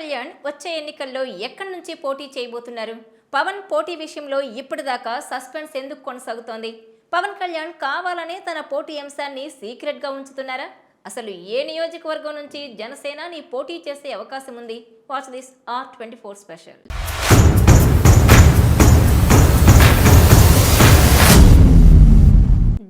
కళ్యాణ్ వచ్చే ఎన్నికల్లో ఎక్కడి నుంచి పోటీ చేయబోతున్నారు? పవన్ పోటీ విషయంలో ఇప్పటిదాకా సస్పెన్స్ ఎందుకు కొనసాగుతోంది? పవన్ కళ్యాణ్ కావాలనే తన పోటీ అంశాన్ని సీక్రెట్ గా ఉంచుతున్నారా? అసలు ఏ నియోజకవర్గం నుంచి జనసేనాని పోటీ చేసే అవకాశం ఉంది? Watch this R24 special.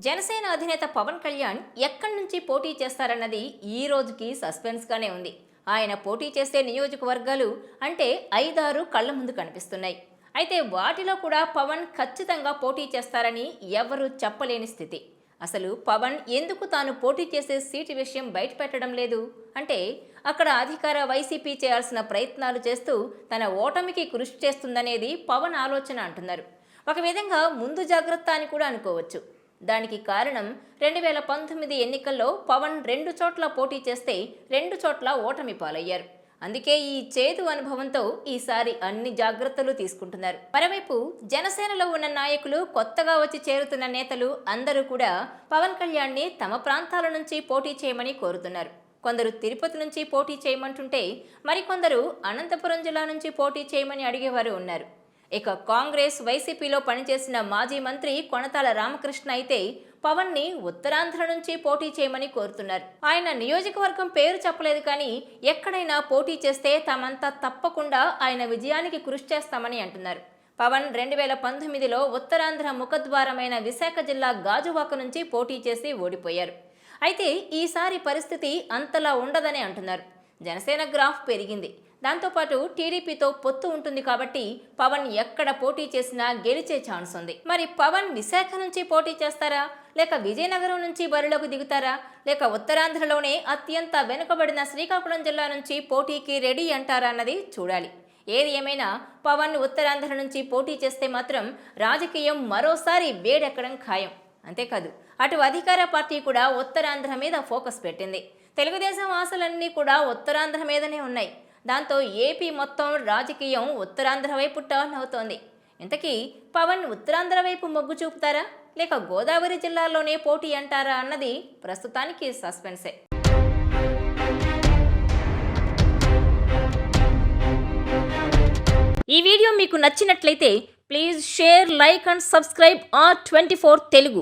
Janasena అధినేత పవన్ కళ్యాణ్ ఎక్కడి నుంచి పోటీ చేస్తారన్నది ఈ రోజుకి సస్పెన్స్ గానే ఉంది. ఆయన పోటీ చేసే నియోజకవర్గాలు అంటే 5-6 కళ్ల ముందు కనిపిస్తున్నాయి. అయితే వాటిలో కూడా పవన్ ఖచ్చితంగా పోటీ చేస్తారని ఎవరూ చెప్పలేని స్థితి. అసలు పవన్ ఎందుకు తాను పోటీ చేసే సీటు విషయం బయటపెట్టడం లేదు అంటే, అక్కడ అధికార వైసీపీ చేయాల్సిన ప్రయత్నాలు చేస్తూ తన ఓటమికి కృషి చేస్తుందనేది పవన్ ఆలోచన అంటున్నారు. ఒక విధంగా ముందు జాగ్రత్త అని కూడా అనుకోవచ్చు. దానికి కారణం 2019 ఎన్నికల్లో పవన్ 2 చోట్ల పోటీ చేస్తే 2 చోట్ల ఓటమి పాలయ్యారు. అందుకే ఈ చేదు అనుభవంతో ఈసారి అన్ని జాగ్రత్తలు తీసుకుంటున్నారు. మరోవైపు జనసేనలో ఉన్న నాయకులు, కొత్తగా వచ్చి చేరుతున్న నేతలు అందరూ కూడా పవన్ కళ్యాణ్ని తమ ప్రాంతాల నుంచి పోటీ చేయమని కోరుతున్నారు. కొందరు తిరుపతి నుంచి పోటీ చేయమంటుంటే మరికొందరు అనంతపురం జిల్లా నుంచి పోటీ చేయమని అడిగేవారు ఉన్నారు. ఇక కాంగ్రెస్, వైసీపీలో పనిచేసిన మాజీ మంత్రి కొణతాల రామకృష్ణ అయితే పవన్ని ఉత్తరాంధ్ర నుంచి పోటీ చేయమని కోరుతున్నారు. ఆయన నియోజకవర్గం పేరు చెప్పలేదు, కానీ ఎక్కడైనా పోటీ చేస్తే తామంతా తప్పకుండా ఆయన విజయానికి కృషి చేస్తామని అంటున్నారు. పవన్ 2019లో ఉత్తరాంధ్ర ముఖద్వారమైన విశాఖ జిల్లా గాజువాక నుంచి పోటీ చేసి ఓడిపోయారు. అయితే ఈసారి పరిస్థితి అంతలా ఉండదని అంటున్నారు. జనసేన గ్రాఫ్ పెరిగింది. దాంతోపాటు టీడీపీతో పొత్తు ఉంటుంది కాబట్టి పవన్ ఎక్కడ పోటీ చేసినా గెలిచే ఛాన్స్ ఉంది. మరి పవన్ విశాఖ నుంచి పోటీ చేస్తారా, లేక విజయనగరం నుంచి బరిలోకి దిగుతారా, లేక ఉత్తరాంధ్రలోనే అత్యంత వెనుకబడిన శ్రీకాకుళం జిల్లా నుంచి పోటీకి రెడీ అంటారా అన్నది చూడాలి. ఏది ఏమైనా పవన్ ఉత్తరాంధ్ర నుంచి పోటీ చేస్తే మాత్రం రాజకీయం మరోసారి వేడెక్కడం ఖాయం. అంతేకాదు, అటు అధికార పార్టీ కూడా ఉత్తరాంధ్ర మీద ఫోకస్ పెట్టింది. తెలుగుదేశం ఆశలన్నీ కూడా ఉత్తరాంధ్ర మీదనే ఉన్నాయి. దాంతో ఏపీ మొత్తం రాజకీయం ఉత్తరాంధ్ర వైపు టర్న్ అవుతోంది. ఇంతకీ పవన్ ఉత్తరాంధ్ర వైపు మొగ్గు చూపుతారా, లేక గోదావరి జిల్లాలోనే పోటీ అంటారా అన్నది ప్రస్తుతానికి సస్పెన్సే. ఈ వీడియో మీకు నచ్చినట్లయితే please share, like and subscribe R24 Telugu.